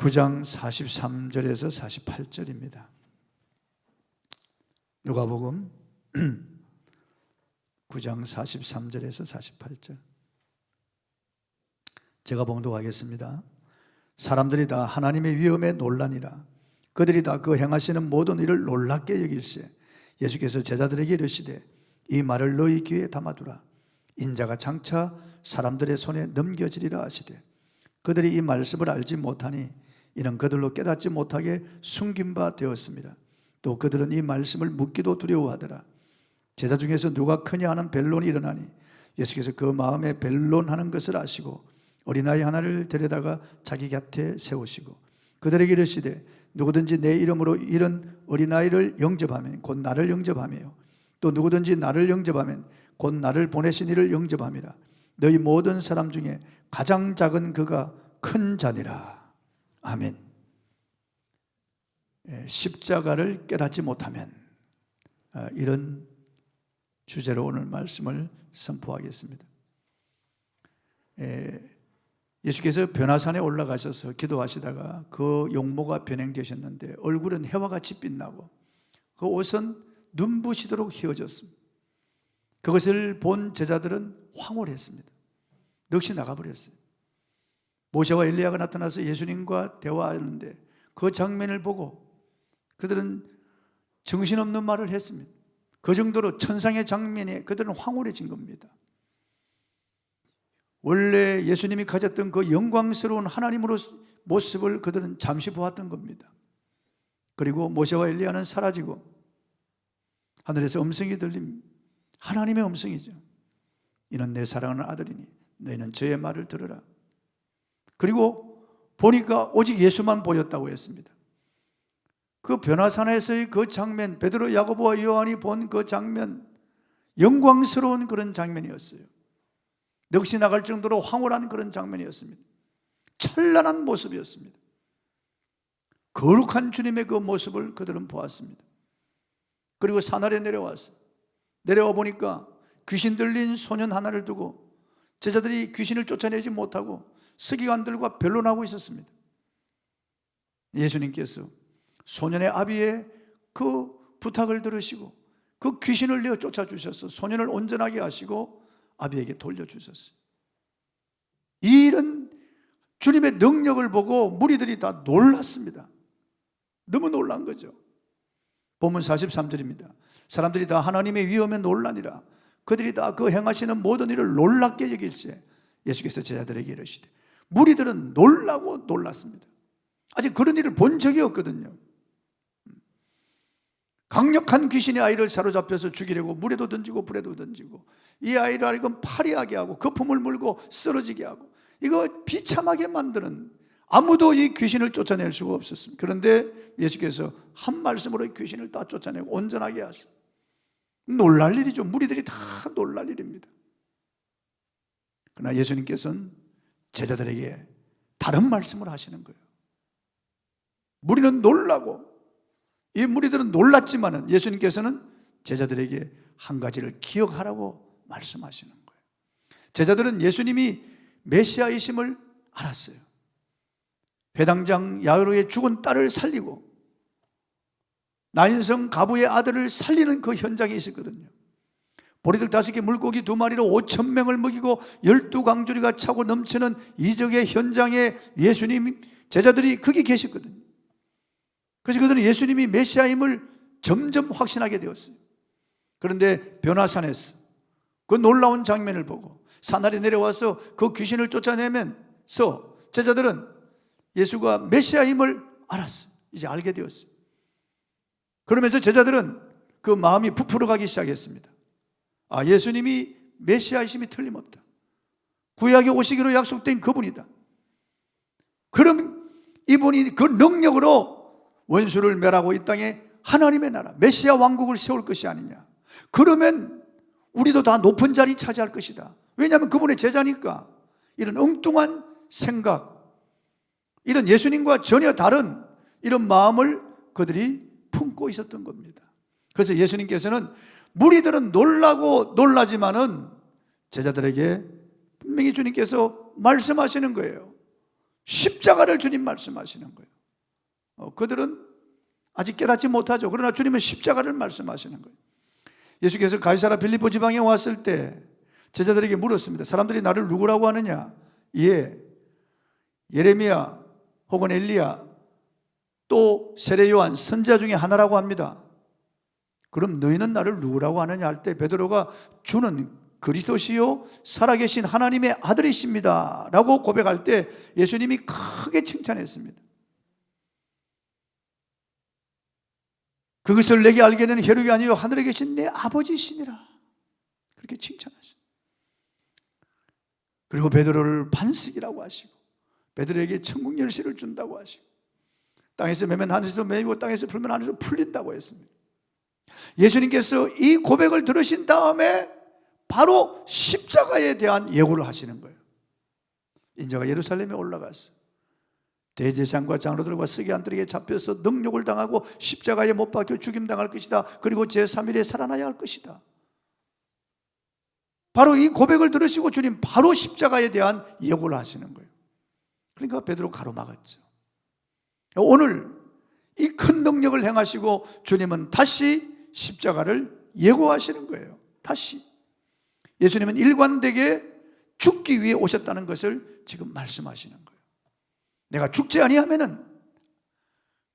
9장 43절에서 48절입니다. 누가복음 9장 43절에서 48절. 제가 봉독하겠습니다. 사람들이 다 하나님의 위엄에 놀라니라. 그들이 다 그 행하시는 모든 일을 놀랍게 여길세 예수께서 제자들에게 이르시되 이 말을 너희 귀에 담아두라. 인자가 장차 사람들의 손에 넘겨지리라 하시되 그들이 이 말씀을 알지 못하니 이는 그들로 깨닫지 못하게 숨긴 바 되었습니다. 또 그들은 이 말씀을 묻기도 두려워하더라. 제자 중에서 누가 크냐 하는 변론이 일어나니 예수께서 그 마음에 변론하는 것을 아시고 어린아이 하나를 데려다가 자기 곁에 세우시고 그들에게 이르시되 누구든지 내 이름으로 이런 어린아이를 영접하면 곧 나를 영접하며 또 누구든지 나를 영접하면 곧 나를 보내신 이를 영접함이라. 너희 모든 사람 중에 가장 작은 그가 큰 자니라. 아멘. 십자가를 깨닫지 못하면, 이런 주제로 오늘 말씀을 선포하겠습니다. 예수께서 변화산에 올라가셔서 기도하시다가 그 용모가 변행되셨는데 얼굴은 해와 같이 빛나고 그 옷은 눈부시도록 휘어졌습니다. 그것을 본 제자들은 황홀했습니다. 넋이 나가버렸어요. 모세와 엘리야가 나타나서 예수님과 대화하는데 그 장면을 보고 그들은 정신없는 말을 했습니다. 그 정도로 천상의 장면에 그들은 황홀해진 겁니다. 원래 예수님이 가졌던 그 영광스러운 하나님으로 모습을 그들은 잠시 보았던 겁니다. 그리고 모세와 엘리야는 사라지고 하늘에서 음성이 들림, 하나님의 음성이죠. 이는 내 사랑하는 아들이니 너희는 저의 말을 들으라. 그리고 보니까 오직 예수만 보였다고 했습니다. 그 변화산에서의 그 장면, 베드로, 야고보와 요한이 본 그 장면, 영광스러운 그런 장면이었어요. 넋이 나갈 정도로 황홀한 그런 장면이었습니다. 찬란한 모습이었습니다. 거룩한 주님의 그 모습을 그들은 보았습니다. 그리고 산 아래 내려왔어요. 내려와 보니까 귀신 들린 소년 하나를 두고 제자들이 귀신을 쫓아내지 못하고 서기관들과 변론하고 있었습니다. 예수님께서 소년의 아비의 그 부탁을 들으시고 그 귀신을 내어 쫓아주셔서 소년을 온전하게 하시고 아비에게 돌려주셨어요. 이런 주님의 능력을 보고 무리들이 다 놀랐습니다. 너무 놀란 거죠. 본문 43절입니다. 사람들이 다 하나님의 위엄에 놀라니라. 그들이 다 그 행하시는 모든 일을 놀랍게 여길세 예수께서 제자들에게 이르시되. 무리들은 놀라고 놀랐습니다. 아직 그런 일을 본 적이 없거든요. 강력한 귀신의 아이를 사로잡혀서 죽이려고 물에도 던지고 불에도 던지고 이 아이를 하여금 파리하게 하고 거품을 물고 쓰러지게 하고 이거 비참하게 만드는, 아무도 이 귀신을 쫓아낼 수가 없었습니다. 그런데 예수께서 한 말씀으로 귀신을 다 쫓아내고 온전하게 하셨어요. 놀랄 일이죠. 무리들이 다 놀랄 일입니다. 그러나 예수님께서는 제자들에게 다른 말씀을 하시는 거예요. 무리는 놀라고 이 무리들은 놀랐지만은 예수님께서는 제자들에게 한 가지를 기억하라고 말씀하시는 거예요. 제자들은 예수님이 메시아이심을 알았어요. 회당장 야이로의 죽은 딸을 살리고 나인성 가부의 아들을 살리는 그 현장에 있었거든요. 보리들 5개 물고기 2마리로 5,000명을 먹이고 12강줄이가 차고 넘치는 이적의 현장에 예수님 제자들이 거기 계셨거든요. 그래서 그들은 예수님이 메시아임을 점점 확신하게 되었어요. 그런데 변화산에서 그 놀라운 장면을 보고 산아래 내려와서 그 귀신을 쫓아내면서 제자들은 예수가 메시아임을 알았어요. 이제 알게 되었어요. 그러면서 제자들은 그 마음이 부풀어 가기 시작했습니다. 아, 예수님이 메시아이심이 틀림없다. 구약에 오시기로 약속된 그분이다. 그럼 이분이 그 능력으로 원수를 멸하고 이 땅에 하나님의 나라, 메시아 왕국을 세울 것이 아니냐. 그러면 우리도 다 높은 자리 차지할 것이다. 왜냐하면 그분의 제자니까. 이런 엉뚱한 생각, 이런 예수님과 전혀 다른 이런 마음을 그들이 품고 있었던 겁니다. 그래서 예수님께서는 무리들은 놀라고 놀라지만은 제자들에게 분명히 주님께서 말씀하시는 거예요. 십자가를 주님 말씀하시는 거예요. 그들은 아직 깨닫지 못하죠. 그러나 주님은 십자가를 말씀하시는 거예요. 예수께서 가이사라 빌립보 지방에 왔을 때 제자들에게 물었습니다. 사람들이 나를 누구라고 하느냐? 예, 예레미야 혹은 엘리야 또 세례 요한 선지자 중에 하나라고 합니다. 그럼 너희는 나를 누구라고 하느냐 할 때 베드로가 주는 그리스도시요 살아계신 하나님의 아들이십니다 라고 고백할 때 예수님이 크게 칭찬했습니다. 그것을 내게 알게 하는 혈육이 아니요 하늘에 계신 내 아버지시니라 그렇게 칭찬하십니다. 그리고 베드로를 반석이라고 하시고 베드로에게 천국 열쇠를 준다고 하시고 땅에서 매면 하늘에서 매이고 땅에서 풀면 하늘에서 풀린다고 했습니다. 예수님께서 이 고백을 들으신 다음에 바로 십자가에 대한 예고를 하시는 거예요. 인자가 예루살렘에 올라가서 대제사장과 장로들과 서기관들에게 잡혀서 능욕을 당하고 십자가에 못 박혀 죽임당할 것이다. 그리고 제3일에 살아나야 할 것이다. 바로 이 고백을 들으시고 주님 바로 십자가에 대한 예고를 하시는 거예요. 그러니까 베드로 가로막았죠. 오늘 이 큰 능력을 행하시고 주님은 다시 십자가를 예고하시는 거예요. 다시 예수님은 일관되게 죽기 위해 오셨다는 것을 지금 말씀하시는 거예요. 내가 죽지 아니하면은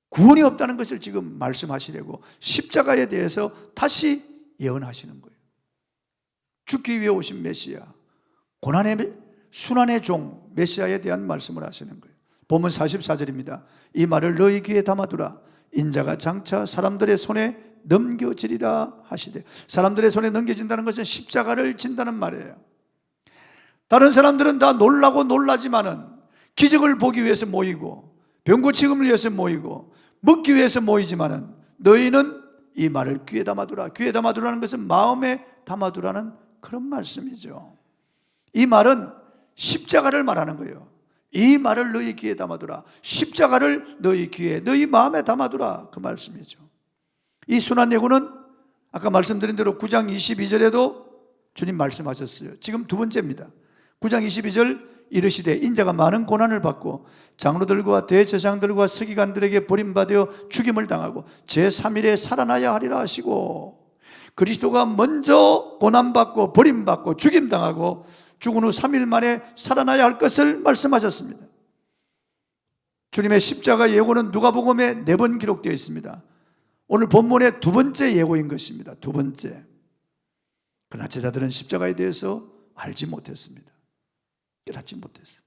구원이 없다는 것을 지금 말씀하시려고 십자가에 대해서 다시 예언하시는 거예요. 죽기 위해 오신 메시아, 고난의 순환의 종 메시아에 대한 말씀을 하시는 거예요. 본문 44절입니다. 이 말을 너희 귀에 담아두라. 인자가 장차 사람들의 손에 넘겨지리라 하시되, 사람들의 손에 넘겨진다는 것은 십자가를 진다는 말이에요. 다른 사람들은 다 놀라고 놀라지만은 기적을 보기 위해서 모이고 병 고침을 위해서 모이고 먹기 위해서 모이지만은 너희는 이 말을 귀에 담아두라. 귀에 담아두라는 것은 마음에 담아두라는 그런 말씀이죠. 이 말은 십자가를 말하는 거예요. 이 말을 너희 귀에 담아두라. 십자가를 너희 귀에, 너희 마음에 담아두라. 그 말씀이죠. 이 순환 예고는 아까 말씀드린 대로 9장 22절에도 주님 말씀하셨어요. 지금 두 번째입니다. 9장 22절 이르시되 인자가 많은 고난을 받고 장로들과 대제사장들과 서기관들에게 버림받아 죽임을 당하고 제3일에 살아나야 하리라 하시고, 그리스도가 먼저 고난받고 버림받고 죽임당하고 죽은 후 3일 만에 살아나야 할 것을 말씀하셨습니다. 주님의 십자가 예고는 누가복음에 4번 기록되어 있습니다. 오늘 본문의 두 번째 예고인 것입니다. 두 번째. 그러나 제자들은 십자가에 대해서 알지 못했습니다. 깨닫지 못했어요.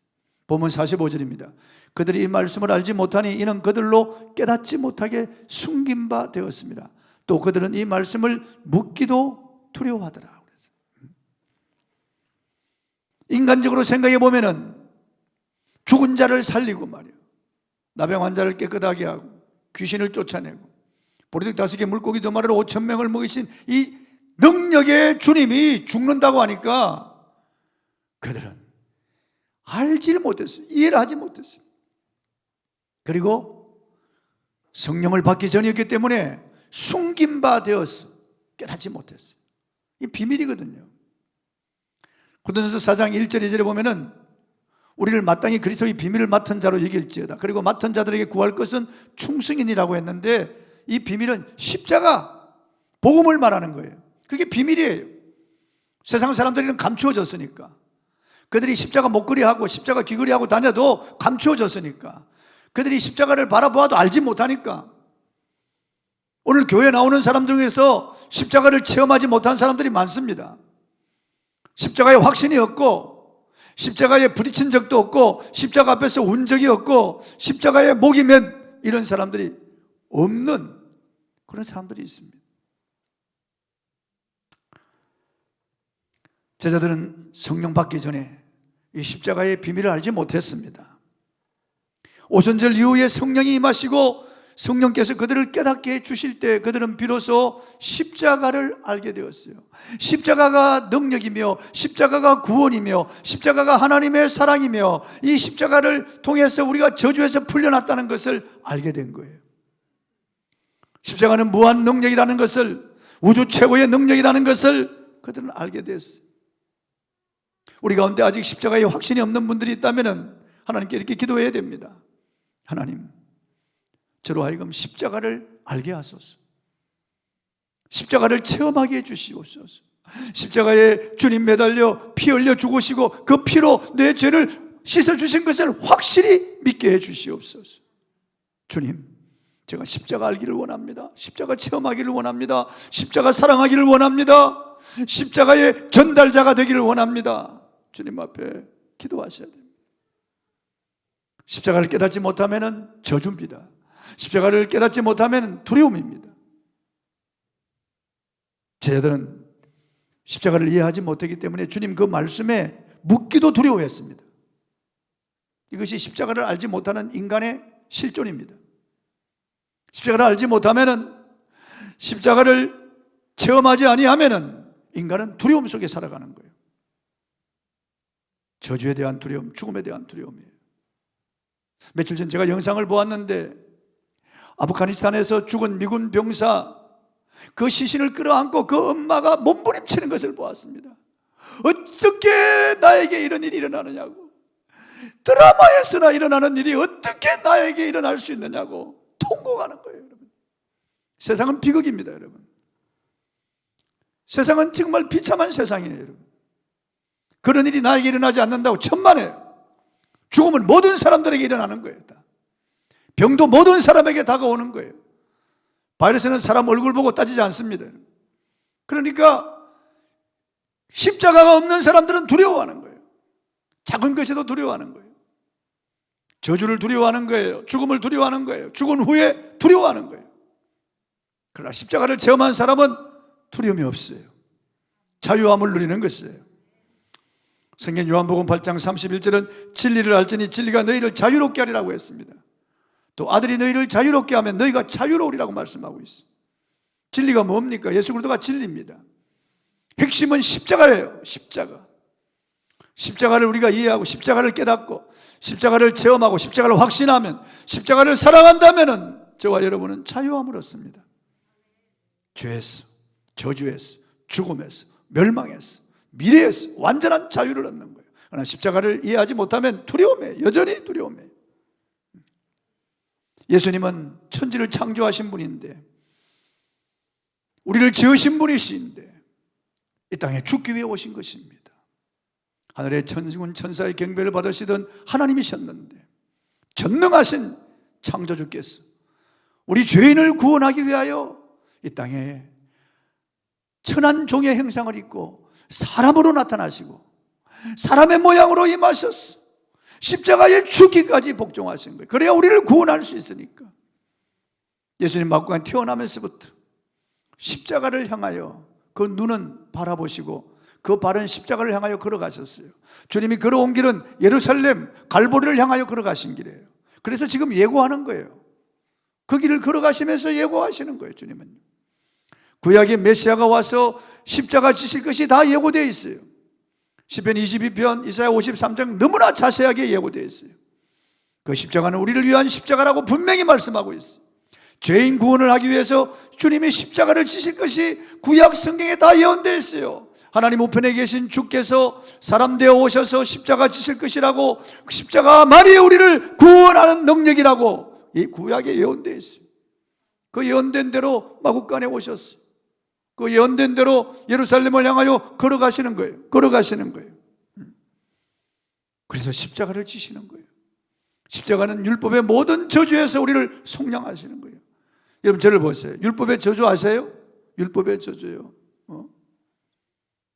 본문 45절입니다. 그들이 이 말씀을 알지 못하니 이는 그들로 깨닫지 못하게 숨긴 바 되었습니다. 또 그들은 이 말씀을 묻기도 두려워하더라. 인간적으로 생각해 보면은 죽은 자를 살리고 말이에요, 나병 환자를 깨끗하게 하고 귀신을 쫓아내고 보리떡 5개 물고기 2마리로 5,000명을 먹이신 이 능력의 주님이 죽는다고 하니까 그들은 알지를 못했어요. 이해를 하지 못했어요. 그리고 성령을 받기 전이었기 때문에 숨긴 바 되어서 깨닫지 못했어요. 이 비밀이거든요. 고린도전서 4장 1절 2절에 보면은 우리를 마땅히 그리스도의 비밀을 맡은 자로 여길지어다. 그리고 맡은 자들에게 구할 것은 충성인이라고 했는데 이 비밀은 십자가 복음을 말하는 거예요. 그게 비밀이에요. 세상 사람들이는 감추어졌으니까, 그들이 십자가 목걸이하고 십자가 귀걸이하고 다녀도 감추어졌으니까, 그들이 십자가를 바라보아도 알지 못하니까, 오늘 교회 나오는 사람들 중에서 십자가를 체험하지 못한 사람들이 많습니다. 십자가에 확신이 없고 십자가에 부딪힌 적도 없고 십자가 앞에서 운 적이 없고 십자가에 목이 맨 이런 사람들이 없는 그런 사람들이 있습니다. 제자들은 성령 받기 전에 이 십자가의 비밀을 알지 못했습니다. 오순절 이후에 성령이 임하시고 성령께서 그들을 깨닫게 해주실 때 그들은 비로소 십자가를 알게 되었어요. 십자가가 능력이며 십자가가 구원이며 십자가가 하나님의 사랑이며 이 십자가를 통해서 우리가 저주에서 풀려났다는 것을 알게 된 거예요. 십자가는 무한 능력이라는 것을, 우주 최고의 능력이라는 것을 그들은 알게 됐어요. 우리 가운데 아직 십자가에 확신이 없는 분들이 있다면 하나님께 이렇게 기도해야 됩니다. 하나님, 저로 하여금 십자가를 알게 하소서. 십자가를 체험하게 해주시옵소서. 십자가에 주님 매달려 피 흘려 죽으시고 그 피로 내 죄를 씻어주신 것을 확실히 믿게 해주시옵소서. 주님, 제가 십자가 알기를 원합니다. 십자가 체험하기를 원합니다. 십자가 사랑하기를 원합니다. 십자가의 전달자가 되기를 원합니다. 주님 앞에 기도하셔야 됩니다. 십자가를 깨닫지 못하면 저주입니다. 십자가를 깨닫지 못하면 두려움입니다. 제자들은 십자가를 이해하지 못했기 때문에 주님 그 말씀에 묻기도 두려워했습니다. 이것이 십자가를 알지 못하는 인간의 실존입니다. 십자가를 알지 못하면, 십자가를 체험하지 아니하면 인간은 두려움 속에 살아가는 거예요. 저주에 대한 두려움, 죽음에 대한 두려움이에요. 며칠 전 제가 영상을 보았는데 아프가니스탄에서 죽은 미군 병사 그 시신을 끌어안고 그 엄마가 몸부림치는 것을 보았습니다. 어떻게 나에게 이런 일이 일어나느냐고, 드라마에서나 일어나는 일이 어떻게 나에게 일어날 수 있느냐고 통곡하는 거예요. 여러분, 세상은 비극입니다. 여러분, 세상은 정말 비참한 세상이에요. 여러분, 그런 일이 나에게 일어나지 않는다고 천만에요. 죽음은 모든 사람들에게 일어나는 거예요. 병도 모든 사람에게 다가오는 거예요. 바이러스는 사람 얼굴 보고 따지지 않습니다. 그러니까 십자가가 없는 사람들은 두려워하는 거예요. 작은 것에도 두려워하는 거예요. 저주를 두려워하는 거예요. 죽음을 두려워하는 거예요. 죽은 후에 두려워하는 거예요. 그러나 십자가를 체험한 사람은 두려움이 없어요. 자유함을 누리는 것이에요. 성경 요한복음 8장 31절은 진리를 알지니 진리가 너희를 자유롭게 하리라고 했습니다. 또 아들이 너희를 자유롭게 하면 너희가 자유로우리라고 말씀하고 있어요. 진리가 뭡니까? 예수 그리스도가 진리입니다. 핵심은 십자가예요. 십자가. 십자가를 우리가 이해하고 십자가를 깨닫고 십자가를 체험하고 십자가를 확신하면, 십자가를 사랑한다면 저와 여러분은 자유함을 얻습니다. 죄에서, 저주에서, 죽음에서, 멸망에서, 미래에서 완전한 자유를 얻는 거예요. 그러나 십자가를 이해하지 못하면 두려움이에요. 여전히 두려움이에요. 예수님은 천지를 창조하신 분인데, 우리를 지으신 분이신데 이 땅에 죽기 위해 오신 것입니다. 하늘의 천군 천사의 경배를 받으시던 하나님이셨는데, 전능하신 창조주께서 우리 죄인을 구원하기 위하여 이 땅에 천한 종의 형상을 입고 사람으로 나타나시고 사람의 모양으로 임하셨어. 십자가에 죽기까지 복종하신 거예요. 그래야 우리를 구원할 수 있으니까. 예수님 막고가 태어나면서부터 십자가를 향하여 그 눈은 바라보시고 그 발은 십자가를 향하여 걸어가셨어요. 주님이 걸어온 길은 예루살렘 갈보리를 향하여 걸어가신 길이에요. 그래서 지금 예고하는 거예요. 그 길을 걸어가시면서 예고하시는 거예요. 주님은 구약의 메시아가 와서 십자가 지실 것이 다 예고되어 있어요. 시편 22편, 이사야 53장 너무나 자세하게 예고되어 있어요. 그 십자가는 우리를 위한 십자가라고 분명히 말씀하고 있어요. 죄인 구원을 하기 위해서 주님이 십자가를 지실 것이 구약 성경에 다 예언되어 있어요. 하나님 우편에 계신 주께서 사람 되어 오셔서 십자가 지실 것이라고, 십자가만이 우리를 구원하는 능력이라고 이 구약에 예언되어 있어요. 그 예언된 대로 마국간에 오셨어요. 그 예언된 대로 예루살렘을 향하여 걸어가시는 거예요. 걸어가시는 거예요. 그래서 십자가를 지시는 거예요. 십자가는 율법의 모든 저주에서 우리를 속량하시는 거예요. 여러분 저를 보세요. 율법의 저주 아세요? 율법의 저주요.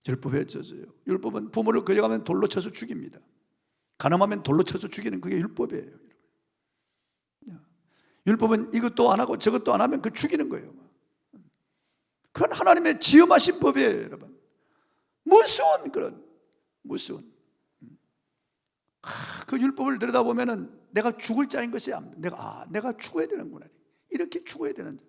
율법의 저주요. 율법은 부모를 거역하면 돌로 쳐서 죽입니다. 간음하면 돌로 쳐서 죽이는 그게 율법이에요. 율법은 이것도 안 하고 저것도 안 하면 그 죽이는 거예요. 그건 하나님의 지엄하신 법이에요, 여러분. 무서운 그런 무서운. 그 율법을 들여다보면은 내가 죽을 자인 것이 내가 죽어야 되는구나. 이렇게 죽어야 되는데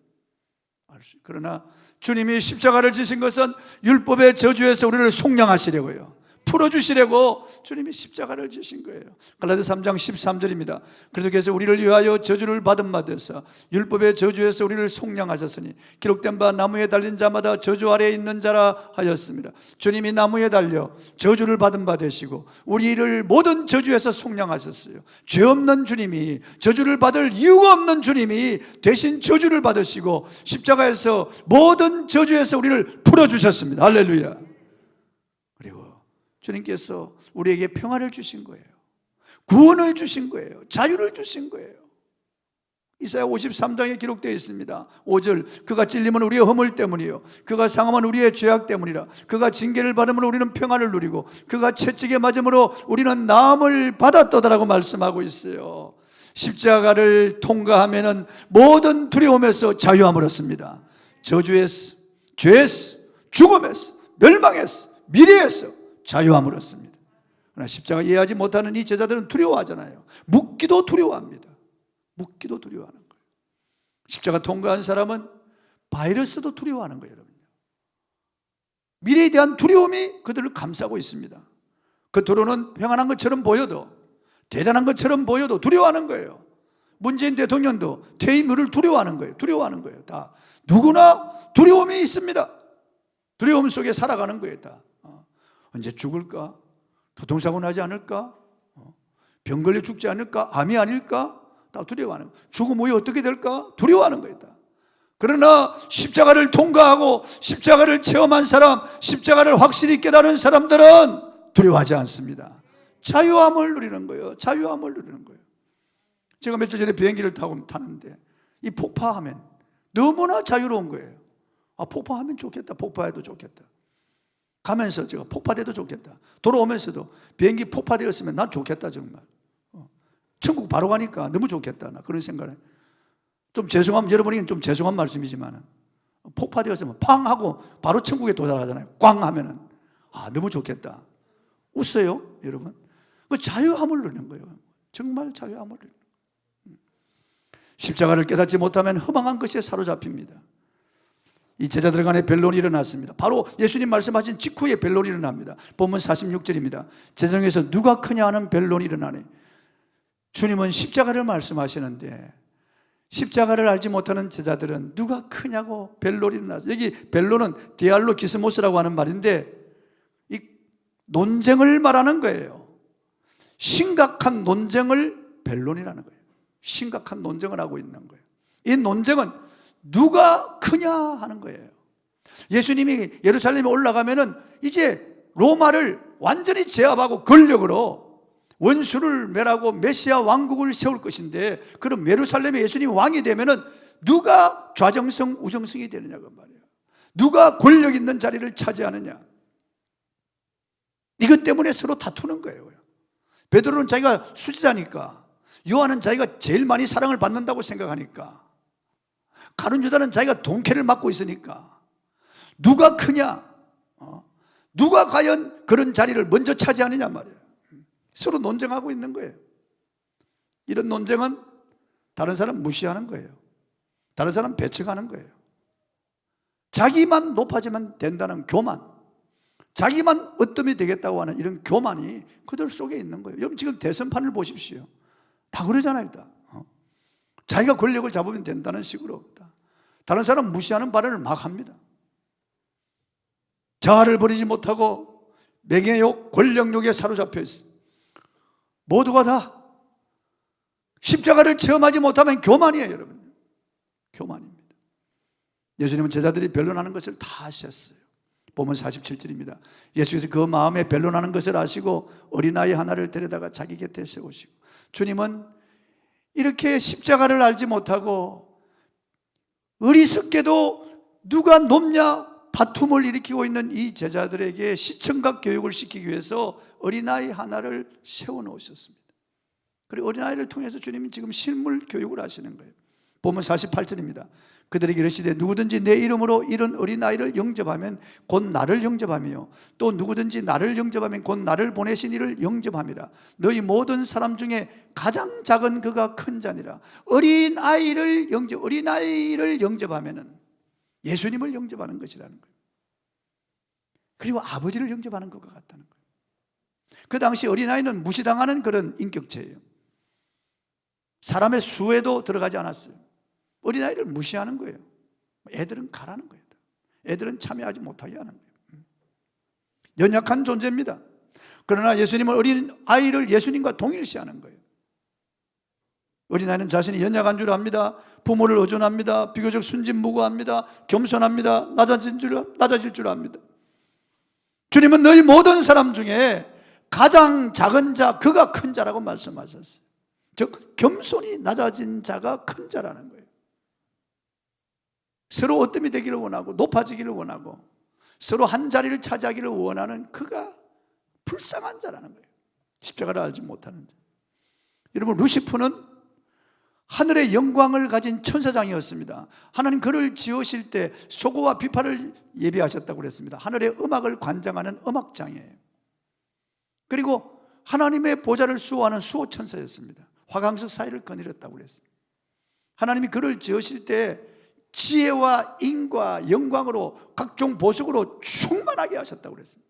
알 수. 그러나 주님이 십자가를 지신 것은 율법의 저주에서 우리를 속량하시려고요. 풀어주시려고 주님이 십자가를 지신 거예요. 갈라디아서 3장 13절입니다. 그래서 우리를 위하여 저주를 받은 바 되사 율법의 저주에서 우리를 속량하셨으니 기록된 바 나무에 달린 자마다 저주 아래에 있는 자라 하였습니다. 주님이 나무에 달려 저주를 받은 바 되시고 우리를 모든 저주에서 속량하셨어요. 죄 없는 주님이, 저주를 받을 이유가 없는 주님이 대신 저주를 받으시고 십자가에서 모든 저주에서 우리를 풀어주셨습니다. 할렐루야. 그리고 주님께서 우리에게 평화를 주신 거예요. 구원을 주신 거예요. 자유를 주신 거예요. 이사야 53장에 기록되어 있습니다. 5절, 그가 찔림은 우리의 허물 때문이요 그가 상함은 우리의 죄악 때문이라. 그가 징계를 받음으로 우리는 평화를 누리고 그가 채찍에 맞음으로 우리는 나음을 받았도다라고 말씀하고 있어요. 십자가를 통과하면은 모든 두려움에서 자유함을 얻습니다. 저주에서, 죄에서, 죽음에서, 멸망에서, 미래에서 자유함을 얻습니다. 그러나 십자가 이해하지 못하는 이 제자들은 두려워하잖아요. 묻기도 두려워합니다. 묻기도 두려워하는 거예요. 십자가 통과한 사람은 바이러스도 두려워하는 거예요. 여러분. 미래에 대한 두려움이 그들을 감싸고 있습니다. 겉으로는 평안한 것처럼 보여도, 대단한 것처럼 보여도 두려워하는 거예요. 문재인 대통령도 퇴임을 두려워하는 거예요. 두려워하는 거예요. 다 누구나 두려움이 있습니다. 두려움 속에 살아가는 거예요. 다 언제 죽을까? 교통사고 나지 않을까? 병 걸려 죽지 않을까? 암이 아닐까? 다 두려워하는 거예요. 죽음 후에 어떻게 될까? 두려워하는 거예요. 다. 그러나 십자가를 통과하고 십자가를 체험한 사람, 십자가를 확실히 깨달은 사람들은 두려워하지 않습니다. 자유함을 누리는 거예요. 자유함을 누리는 거예요. 제가 며칠 전에 비행기를 타는데 이 폭파하면 너무나 자유로운 거예요. 아, 폭파하면 좋겠다. 폭파해도 좋겠다. 가면서 제가 폭파돼도 좋겠다. 돌아오면서도 비행기 폭파되었으면 난 좋겠다. 정말 천국 바로 가니까 너무 좋겠다. 나 그런 생각을. 좀 죄송하면, 여러분에게는 좀 죄송한 말씀이지만 폭파되었으면 팡 하고 바로 천국에 도달하잖아요. 꽝 하면은 아, 너무 좋겠다. 웃어요 여러분. 그 자유함을 누리는 거예요. 정말 자유함을 누리는 거예요. 십자가를 깨닫지 못하면 허망한 것에 사로잡힙니다. 이 제자들 간에 변론이 일어났습니다. 바로 예수님 말씀하신 직후에 변론이 일어납니다. 본문 46절입니다. 제정에서 누가 크냐 하는 변론이 일어나네. 주님은 십자가를 말씀하시는데 십자가를 알지 못하는 제자들은 누가 크냐고 변론이 일어났어요. 여기 변론은 디알로 기스모스라고 하는 말인데 이 논쟁을 말하는 거예요. 심각한 논쟁을 변론이라는 거예요. 심각한 논쟁을 하고 있는 거예요. 이 논쟁은 누가 크냐 하는 거예요. 예수님이 예루살렘에 올라가면은 이제 로마를 완전히 제압하고 권력으로 원수를 멸하고 메시아 왕국을 세울 것인데, 그럼 예루살렘에 예수님이 왕이 되면은 누가 좌정성 우정성이 되느냐고 말이에요. 누가 권력 있는 자리를 차지하느냐. 이것 때문에 서로 다투는 거예요. 베드로는 자기가 수지자니까, 요한은 자기가 제일 많이 사랑을 받는다고 생각하니까, 가룟 유다는 자기가 돈캐를 맡고 있으니까 누가 크냐, 누가 과연 그런 자리를 먼저 차지하느냐 말이에요. 서로 논쟁하고 있는 거예요. 이런 논쟁은 다른 사람 무시하는 거예요. 다른 사람 배척하는 거예요. 자기만 높아지면 된다는 교만, 자기만 어뜸이 되겠다고 하는 이런 교만이 그들 속에 있는 거예요. 여러분 지금 대선판을 보십시오. 다 그러잖아요. 다. 자기가 권력을 잡으면 된다는 식으로 다른 사람 무시하는 발언을 막 합니다. 자아를 버리지 못하고 명예욕, 권력욕에 사로잡혀 있어. 모두가 다 십자가를 체험하지 못하면 교만이에요, 여러분. 교만입니다. 예수님은 제자들이 변론하는 것을 다 아셨어요. 보면 47절입니다. 예수께서 그 마음에 변론하는 것을 아시고 어린아이 하나를 데려다가 자기 곁에 세우시고, 주님은 이렇게 십자가를 알지 못하고 어리석게도 누가 높냐 다툼을 일으키고 있는 이 제자들에게 시청각 교육을 시키기 위해서 어린아이 하나를 세워놓으셨습니다. 그리고 어린아이를 통해서 주님이 지금 실물 교육을 하시는 거예요. 보면 48절입니다. 그들에게 이르시되 누구든지 내 이름으로 이런 어린아이를 영접하면 곧 나를 영접하며 또 누구든지 나를 영접하면 곧 나를 보내신 이를 영접함이라. 너희 모든 사람 중에 가장 작은 그가 큰 자니라. 어린아이를 영접하면은 예수님을 영접하는 것이라는 거예요. 그리고 아버지를 영접하는 것과 같다는 거예요. 그 당시 어린아이는 무시당하는 그런 인격체예요. 사람의 수에도 들어가지 않았어요. 어린아이를 무시하는 거예요. 애들은 가라는 거예요. 애들은 참여하지 못하게 하는 거예요. 연약한 존재입니다. 그러나 예수님은 어린아이를 예수님과 동일시하는 거예요. 어린아이는 자신이 연약한 줄 압니다. 부모를 의존합니다. 비교적 순진무구합니다. 겸손합니다. 낮아질 줄 압니다. 주님은 너희 모든 사람 중에 가장 작은 자, 그가 큰 자라고 말씀하셨어요. 즉 겸손히 낮아진 자가 큰 자라는 거예요. 서로 어뜸이 되기를 원하고 높아지기를 원하고 서로 한 자리를 차지하기를 원하는 그가 불쌍한 자라는 거예요. 십자가를 알지 못하는 자. 여러분, 루시퍼는 하늘의 영광을 가진 천사장이었습니다. 하나님 그를 지으실 때 소고와 비파를 예비하셨다고 그랬습니다. 하늘의 음악을 관장하는 음악장이에요. 그리고 하나님의 보좌를 수호하는 수호천사였습니다. 화강석 사이를 거느렸다고 그랬습니다. 하나님이 그를 지으실 때 지혜와 인과 영광으로 각종 보석으로 충만하게 하셨다고 그랬습니다.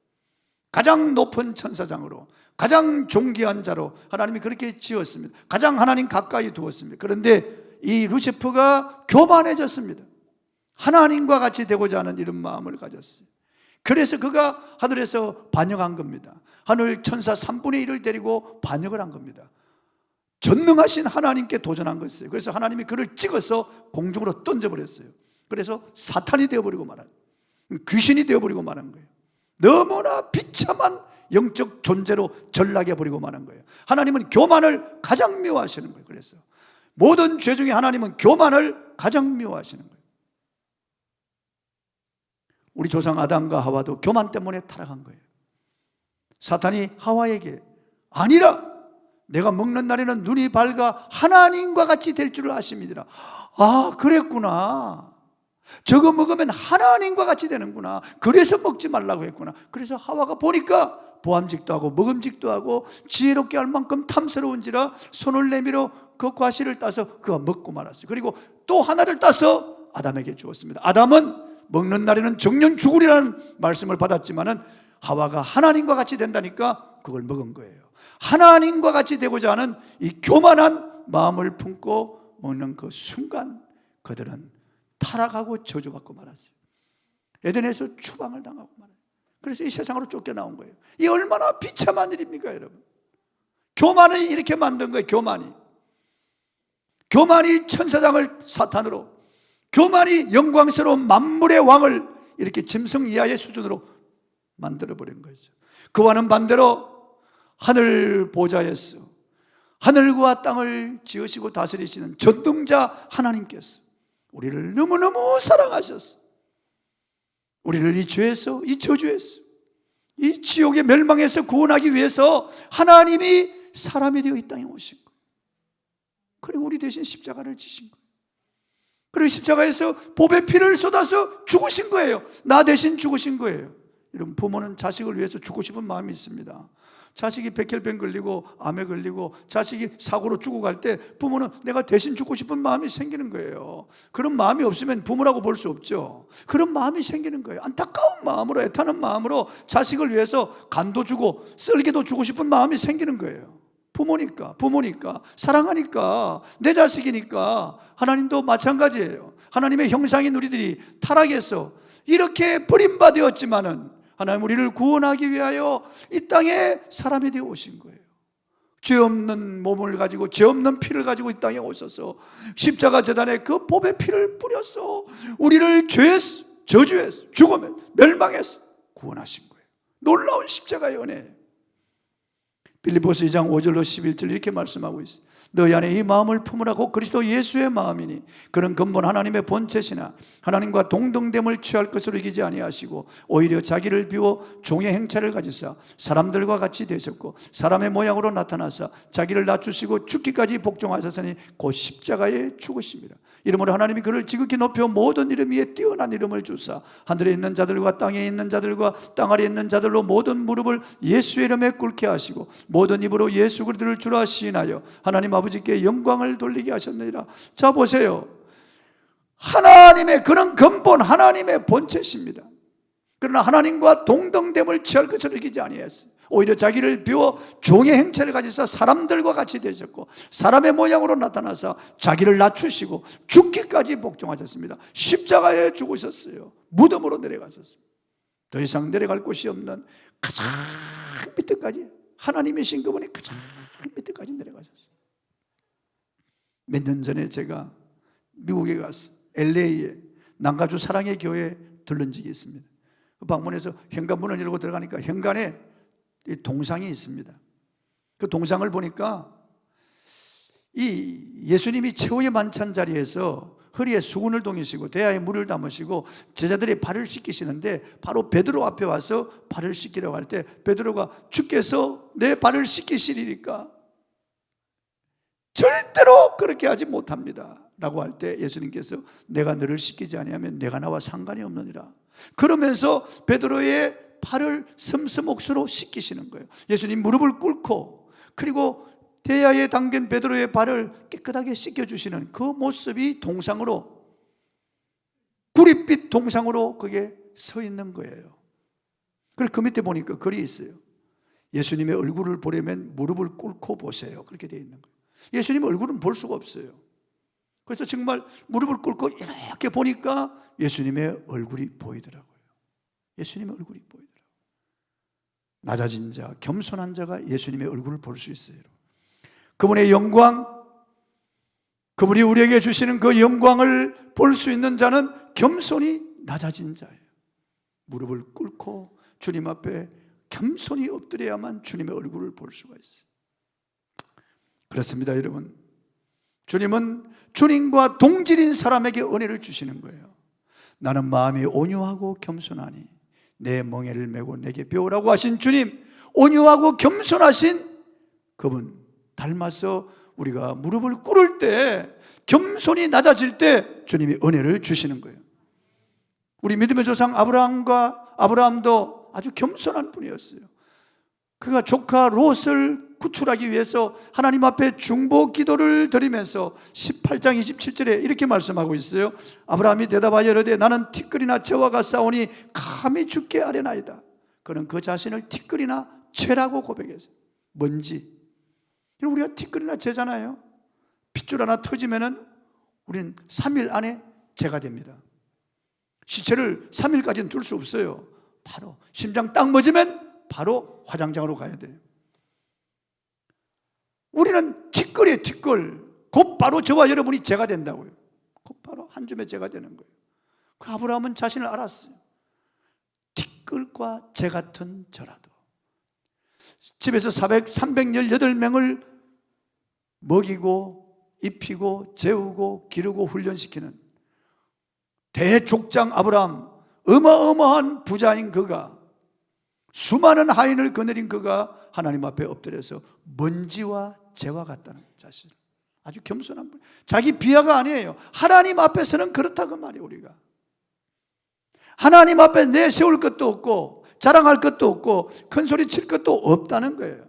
가장 높은 천사장으로, 가장 존귀한 자로 하나님이 그렇게 지었습니다. 가장 하나님 가까이 두었습니다. 그런데 이 루시퍼가 교만해졌습니다. 하나님과 같이 되고자 하는 이런 마음을 가졌어요. 그래서 그가 하늘에서 반역한 겁니다. 하늘 천사 3분의 1을 데리고 반역을 한 겁니다. 전능하신 하나님께 도전한 것이에요. 그래서 하나님이 그를 찍어서 공중으로 던져버렸어요. 그래서 사탄이 되어버리고 말한, 귀신이 되어버리고 말한 거예요. 너무나 비참한 영적 존재로 전락해버리고 말한 거예요. 하나님은 교만을 가장 미워하시는 거예요. 그래서 모든 죄 중에 하나님은 교만을 가장 미워하시는 거예요. 우리 조상 아담과 하와도 교만 때문에 타락한 거예요. 사탄이 하와에게 아니라 내가 먹는 날에는 눈이 밝아 하나님과 같이 될 줄을 아십니다. 아, 그랬구나. 저거 먹으면 하나님과 같이 되는구나. 그래서 먹지 말라고 했구나. 그래서 하와가 보니까 보암직도 하고 먹음직도 하고 지혜롭게 할 만큼 탐스러운지라 손을 내밀어 그 과실을 따서 그가 먹고 말았어요. 그리고 또 하나를 따서 아담에게 주었습니다. 아담은 먹는 날에는 정녕 죽으리라는 말씀을 받았지만은 하와가 하나님과 같이 된다니까 그걸 먹은 거예요. 하나님과 같이 되고자 하는 이 교만한 마음을 품고 먹는 그 순간 그들은 타락하고 저주받고 말았어요. 에덴에서 추방을 당하고 말아요. 그래서 이 세상으로 쫓겨나온 거예요. 이 얼마나 비참한 일입니까, 여러분? 교만이 이렇게 만든 거예요. 교만이 천사장을 사탄으로, 교만이 영광스러운 만물의 왕을 이렇게 짐승 이하의 수준으로 만들어버린 거죠. 그와는 반대로 하늘 보좌에서 하늘과 땅을 지으시고 다스리시는 전능자 하나님께서 우리를 너무너무 사랑하셨어. 우리를 이 죄에서, 이 저주에서, 이 지옥의 멸망에서 구원하기 위해서 하나님이 사람이 되어 이 땅에 오신 거예요. 그리고 우리 대신 십자가를 지신 거예요. 그리고 십자가에서 보배 피를 쏟아서 죽으신 거예요. 나 대신 죽으신 거예요. 이런 부모는 자식을 위해서 죽고 싶은 마음이 있습니다. 자식이 백혈병 걸리고 암에 걸리고 자식이 사고로 죽어갈 때 부모는 내가 대신 죽고 싶은 마음이 생기는 거예요. 그런 마음이 없으면 부모라고 볼 수 없죠. 그런 마음이 생기는 거예요. 안타까운 마음으로, 애타는 마음으로 자식을 위해서 간도 주고 썰기도 주고 싶은 마음이 생기는 거예요. 부모니까 사랑하니까, 내 자식이니까. 하나님도 마찬가지예요. 하나님의 형상인 우리들이 타락해서 이렇게 버림받았지만은 하나님 우리를 구원하기 위하여 이 땅에 사람이 되어 오신 거예요. 죄 없는 몸을 가지고 죄 없는 피를 가지고 이 땅에 오셔서 십자가 제단에 그 보배 피를 뿌려서 우리를 죄에서, 저주에서, 죽음에, 멸망에서 구원하신 거예요. 놀라운 십자가의 은혜예요. 빌립보서 2장 5절로 11절 이렇게 말씀하고 있어요. 너희 안에 이 마음을 품으라고 그리스도 예수의 마음이니 그는 근본 하나님의 본체시나 하나님과 동등됨을 취할 것으로 여기지 아니하시고 오히려 자기를 비워 종의 행차를 가지사 사람들과 같이 되셨고 사람의 모양으로 나타나사 자기를 낮추시고 죽기까지 복종하셨으니 곧 십자가에 죽으십니다. 이러므로 하나님이 그를 지극히 높여 모든 이름 위에 뛰어난 이름을 주사 하늘에 있는 자들과 땅에 있는 자들과 땅 아래에 있는 자들로 모든 무릎을 예수의 이름에 꿇게 하시고 모든 입으로 예수 그리스도를 주라 시인하여 하나님 아버지께 영광을 돌리게 하셨느니라. 자 보세요. 하나님의 그런 근본 하나님의 본체십니다. 그러나 하나님과 동등됨을 취할 것을 이기지 아니했어요. 오히려 자기를 비워 종의 행체를 가지사 사람들과 같이 되셨고 사람의 모양으로 나타나서 자기를 낮추시고 죽기까지 복종하셨습니다. 십자가에 죽으셨어요. 무덤으로 내려가셨습니다. 더 이상 내려갈 곳이 없는 가장 밑에까지, 하나님이신 그분이 가장 밑에까지 내려가셨어요. 몇 년 전에 제가 미국에 가서 LA에 남가주 사랑의 교회에 들른 적이 있습니다. 그 방문해서 현관문을 열고 들어가니까 현관에 동상이 있습니다. 그 동상을 보니까 이 예수님이 최후의 만찬 자리에서 허리에 수건을 동이시고 대야에 물을 담으시고 제자들의 발을 씻기시는데 바로 베드로 앞에 와서 발을 씻기려고 할 때 베드로가 주께서 내 발을 씻기시리니까 절대로 그렇게 하지 못합니다 라고 할 때 예수님께서 내가 너를 씻기지 아니하면 내가 나와 상관이 없느니라. 그러면서 베드로의 발을 슴슴옥수로 씻기시는 거예요. 예수님 무릎을 꿇고 그리고 대야에 담긴 베드로의 발을 깨끗하게 씻겨주시는 그 모습이 동상으로, 구릿빛 동상으로 그게 서 있는 거예요. 그래서 그 밑에 보니까 글이 있어요. 예수님의 얼굴을 보려면 무릎을 꿇고 보세요. 그렇게 되어 있는 거예요. 예수님의 얼굴은 볼 수가 없어요. 그래서 정말 무릎을 꿇고 이렇게 보니까 예수님의 얼굴이 보이더라고요. 예수님의 얼굴이 보이더라고요. 낮아진 자, 겸손한 자가 예수님의 얼굴을 볼 수 있어요. 그분의 영광, 그분이 우리에게 주시는 그 영광을 볼 수 있는 자는 겸손히 낮아진 자예요. 무릎을 꿇고 주님 앞에 겸손히 엎드려야만 주님의 얼굴을 볼 수가 있어요. 그렇습니다, 여러분. 주님은 주님과 동질인 사람에게 은혜를 주시는 거예요. 나는 마음이 온유하고 겸손하니 내 멍에를 메고 내게 배우라고 하신 주님, 온유하고 겸손하신 그분 닮아서 우리가 무릎을 꿇을 때, 겸손히 낮아질 때 주님이 은혜를 주시는 거예요. 우리 믿음의 조상 아브라함도 아주 겸손한 분이었어요. 그가 조카 롯을 구출하기 위해서 하나님 앞에 중보 기도를 드리면서 18장 27절에 이렇게 말씀하고 있어요. 아브라함이 대답하여 이르되 나는 티끌이나 채와 같사오니 감히 죽게 아뢰나이다. 그는 그 자신을 티끌이나 채라고 고백했어요. 뭔지 우리가 티끌이나 채잖아요. 핏줄 하나 터지면은 우리는 3일 안에 채가 됩니다. 시체를 3일까지는 둘 수 없어요. 바로 심장 딱 멎으면 바로 화장장으로 가야 돼요. 우리는 티끌이에요. 티끌. 곧바로 저와 여러분이 죄가 된다고요. 곧바로 한 줌의 죄가 되는 거예요. 그 아브라함은 자신을 알았어요. 티끌과 재 같은 저라도 집에서 318명을 먹이고 입히고 재우고 기르고 훈련시키는 대족장 아브라함, 어마어마한 부자인 그가, 수많은 하인을 거느린 그가 하나님 앞에 엎드려서 먼지와 재와 같다는 자신, 아주 겸손한 분. 자기 비하가 아니에요. 하나님 앞에서는 그렇다고 말이에요. 우리가 하나님 앞에 내세울 것도 없고 자랑할 것도 없고 큰 소리 칠 것도 없다는 거예요.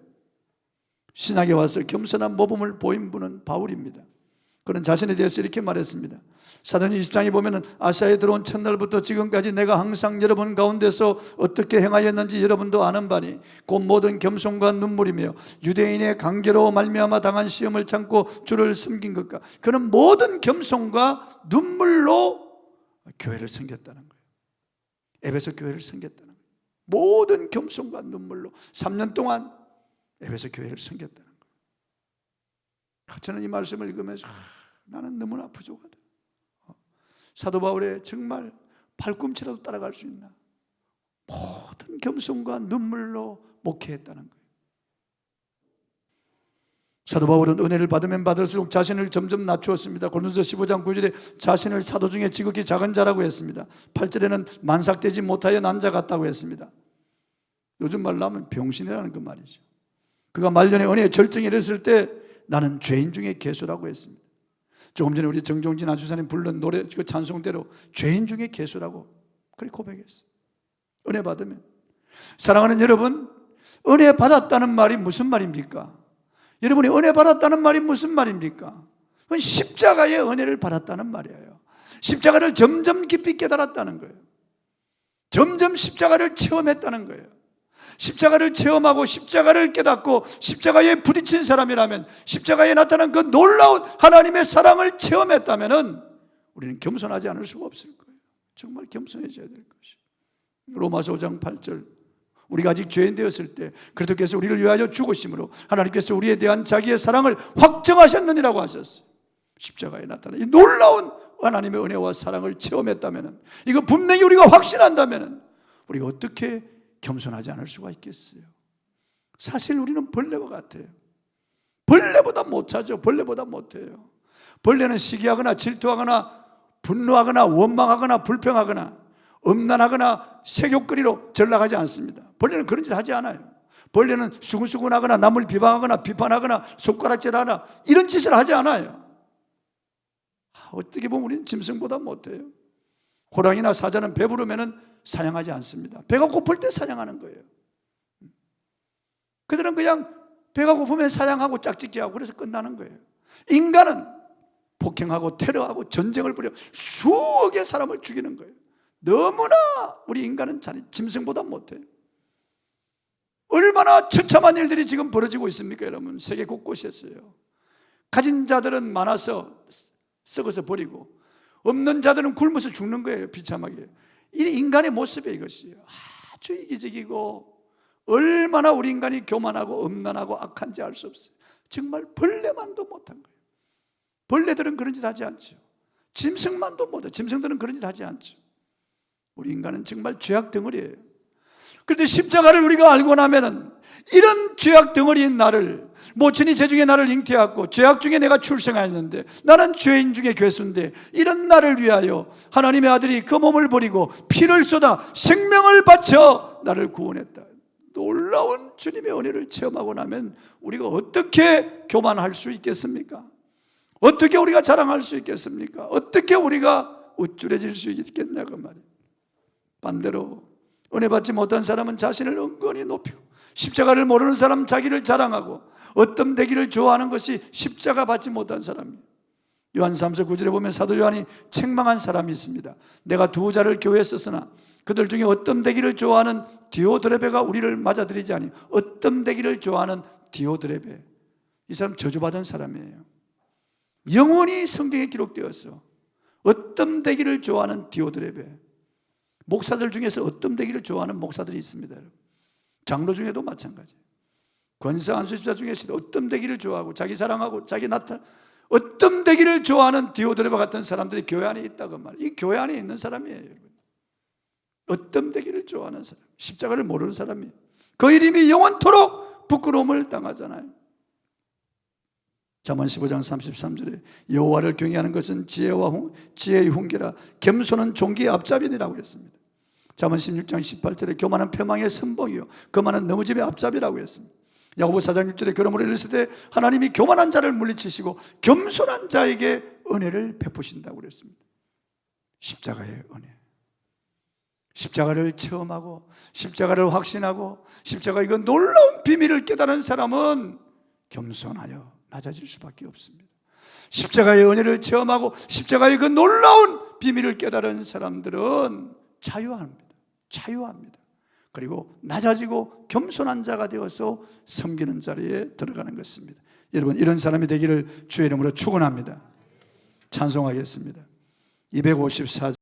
신학에 와서 겸손한 모범을 보인 분은 바울입니다. 그는 자신에 대해서 이렇게 말했습니다. 사도행전 20장에 보면 아시아에 들어온 첫날부터 지금까지 내가 항상 여러분 가운데서 어떻게 행하였는지 여러분도 아는 바니 곧 모든 겸손과 눈물이며 유대인의 강계로 말미암아 당한 시험을 참고 주를 섬긴 것과, 그는 모든 겸손과 눈물로 교회를 섬겼다는 거예요. 에베소 교회를 섬겼다는 거예요. 모든 겸손과 눈물로 3년 동안 에베소 교회를 섬겼다는 거예요. 저는 이 말씀을 읽으면서 나는 너무나 부족하다. 사도 바울의 정말 발꿈치라도 따라갈 수 있나? 모든 겸손과 눈물로 목회했다는 거예요. 사도 바울은 은혜를 받으면 받을수록 자신을 점점 낮추었습니다. 고린도서 15장 9절에 자신을 사도 중에 지극히 작은 자라고 했습니다. 8절에는 만삭되지 못하여 남자 같다고 했습니다. 요즘 말로 하면 병신이라는 그 말이죠. 그가 말년에 은혜의 절정에 이르렀을 때 나는 죄인 중에 괴수라고 했습니다. 조금 전에 우리 정종진 아주사님 부른 노래 그 찬송대로 죄인 중에 괴수라고 그렇게 고백했어요. 은혜 받으면. 사랑하는 여러분, 은혜 받았다는 말이 무슨 말입니까? 여러분이 은혜 받았다는 말이 무슨 말입니까? 그건 십자가의 은혜를 받았다는 말이에요. 십자가를 점점 깊이 깨달았다는 거예요. 점점 십자가를 체험했다는 거예요. 십자가를 체험하고 십자가를 깨닫고 십자가에 부딪힌 사람이라면, 십자가에 나타난 그 놀라운 하나님의 사랑을 체험했다면 우리는 겸손하지 않을 수가 없을 거예요. 정말 겸손해져야 될 것이에요. 로마서 5장 8절, 우리가 아직 죄인 되었을 때 그리스도께서 우리를 위하여 죽으심으로 하나님께서 우리에 대한 자기의 사랑을 확정하셨느니라고 하셨어요. 십자가에 나타난 이 놀라운 하나님의 은혜와 사랑을 체험했다면, 이거 분명히 우리가 확신한다면 우리가 어떻게 겸손하지 않을 수가 있겠어요? 사실 우리는 벌레와 같아요. 벌레보다 못하죠. 벌레보다 못해요. 벌레는 시기하거나 질투하거나 분노하거나 원망하거나 불평하거나 음란하거나 색욕거리로 전락하지 않습니다. 벌레는 그런 짓 하지 않아요. 벌레는 수근수근하거나 남을 비방하거나 비판하거나 손가락질하거나 이런 짓을 하지 않아요. 어떻게 보면 우리는 짐승보다 못해요. 호랑이나 사자는 배부르면 사냥하지 않습니다. 배가 고플 때 사냥하는 거예요. 그들은 그냥 배가 고프면 사냥하고 짝짓기 하고 그래서 끝나는 거예요. 인간은 폭행하고 테러하고 전쟁을 벌여 수억의 사람을 죽이는 거예요. 너무나 우리 인간은 짐승보다 못해요. 얼마나 처참한 일들이 지금 벌어지고 있습니까, 여러분? 세계 곳곳에서요. 가진 자들은 많아서 썩어서 버리고 없는 자들은 굶어서 죽는 거예요. 비참하게. 이 인간의 모습이에요. 이것이 아주 이기적이고 얼마나 우리 인간이 교만하고 음란하고 악한지 알 수 없어요. 정말 벌레만도 못한 거예요. 벌레들은 그런 짓 하지 않죠. 짐승만도 못해요. 짐승들은 그런 짓 하지 않죠. 우리 인간은 정말 죄악 덩어리예요. 그런데 십자가를 우리가 알고 나면은 이런 죄악 덩어리인 나를, 모친이 죄중에 나를 잉태하고 죄악 중에 내가 출생하였는데 나는 죄인 중에 괴수인데 이런 나를 위하여 하나님의 아들이 그 몸을 버리고 피를 쏟아 생명을 바쳐 나를 구원했다. 놀라운 주님의 은혜를 체험하고 나면 우리가 어떻게 교만할 수 있겠습니까? 어떻게 우리가 자랑할 수 있겠습니까? 어떻게 우리가 우쭐해질 수 있겠냐고 말이에요. 반대로 은혜 받지 못한 사람은 자신을 은근히 높이고, 십자가를 모르는 사람은 자기를 자랑하고 얻덤대기를 좋아하는 것이 십자가 받지 못한 사람이에요. 요한 3서 9절에 보면 사도 요한이 책망한 사람이 있습니다. 내가 두 자를 교회에 썼으나 그들 중에 얻덤대기를 좋아하는 디오드레베가 우리를 맞아들이지 아니. 얻덤대기를 좋아하는 디오드레베, 이 사람 저주받은 사람이에요. 영원히 성경에 기록되었어. 얻덤대기를 좋아하는 디오드레베. 목사들 중에서 얻덤대기를 좋아하는 목사들이 있습니다. 장로 중에도 마찬가지예요. 권사 안수집사 중에서도 얻덤대기를 좋아하고 자기 사랑하고 자기 나타, 얻덤대기를 좋아하는 디오드레바 같은 사람들이 교회 안에 있다고 말이에요. 이 교회 안에 있는 사람이에요, 여러분. 얻덤대기를 좋아하는 사람, 십자가를 모르는 사람이에요. 그 이름이 영원토록 부끄러움을 당하잖아요. 잠언 15장 33절에 여호와를 경외하는 것은 지혜의 훈계라 겸손은 종기의 앞잡이라고 했습니다. 잠언 16장 18절에 교만은 패망의 선봉이요 거만은 넘어짐의 앞잡이라고 했습니다. 야고보 4장 6절에 그러므로 이르시되 하나님이 교만한 자를 물리치시고 겸손한 자에게 은혜를 베푸신다고 그랬습니다. 십자가의 은혜, 십자가를 체험하고 십자가를 확신하고 십자가 이거 놀라운 비밀을 깨달은 사람은 겸손하여 낮아질 수밖에 없습니다. 십자가의 은혜를 체험하고 십자가의 그 놀라운 비밀을 깨달은 사람들은 자유합니다. 그리고 낮아지고 겸손한 자가 되어서 섬기는 자리에 들어가는 것입니다. 여러분, 이런 사람이 되기를 주의 이름으로 축원합니다. 찬송하겠습니다. 254절